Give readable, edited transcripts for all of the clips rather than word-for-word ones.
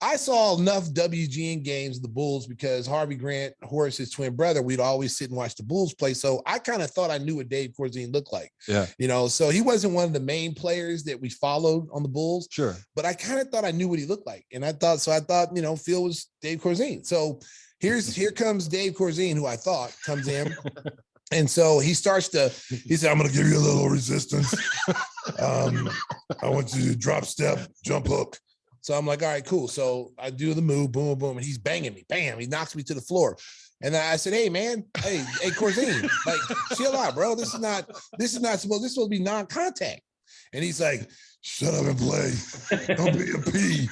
I saw enough WGN games of the Bulls because Harvey Grant, Horace's twin brother, we'd always sit and watch the Bulls play. So I kind of thought I knew what Dave Corzine looked like. Yeah. So he wasn't one of the main players that we followed on the Bulls. Sure. But I kind of thought I knew what he looked like. And I thought, Phil was Dave Corzine. So here comes Dave Corzine, who I thought comes in. And so he said, I'm going to give you a little resistance. I want you to drop step, jump hook. So I'm like, all right, cool. So I do the move, boom, boom, and he's banging me. Bam, he knocks me to the floor. And I said, hey, man, hey, Corzine, like, chill out, bro. This is supposed to be non-contact. And he's like, shut up and play. Don't be a P.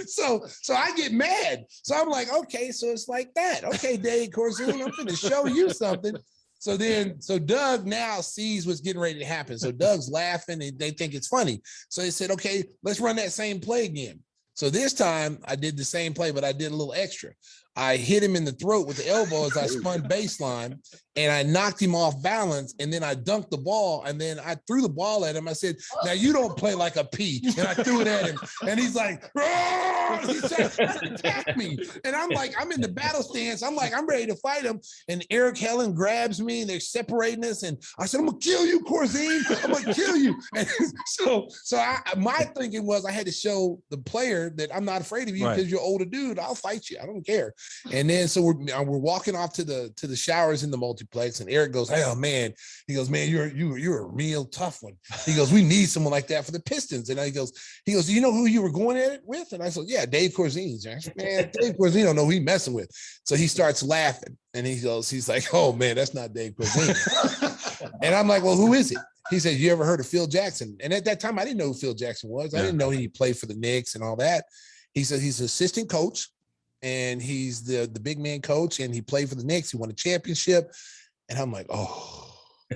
So I get mad. So I'm like, okay, so it's like that. Okay, Dave Corzine, I'm going to show you something. So Doug now sees what's getting ready to happen. So Doug's laughing and they think it's funny. So they said, okay, let's run that same play again. So this time I did the same play, but I did a little extra. I hit him in the throat with the elbow as I spun baseline, and I knocked him off balance, and then I dunked the ball, and then I threw the ball at him. I said, now you don't play like a P. And I threw it at him, and he's like, he's trying to attack me. And I'm like, I'm in the battle stance. I'm like, I'm ready to fight him. And Eric Helen grabs me, and they're separating us. And I said, I'm going to kill you, Corzine. I'm going to kill you. And my thinking was I had to show the player that I'm not afraid of you because you're an older dude. I'll fight you. I don't care. And then so we're walking off to the showers in the multiplex, and Eric goes, "Oh man," he goes, "Man, you're a real tough one." He goes, "We need someone like that for the Pistons." And he goes, "Do you know who you were going at it with?" And I said, "Yeah, Dave Corzine." Man, Dave Corzine don't know who he's messing with. So he starts laughing, and he's like, "Oh man, that's not Dave Corzine." And I'm like, "Well, who is it?" He said, "You ever heard of Phil Jackson?" And at that time, I didn't know who Phil Jackson was. I didn't know he played for the Knicks and all that. He said he's an assistant coach. And he's the big man coach, and he played for the Knicks. He won a championship. And I'm like, oh,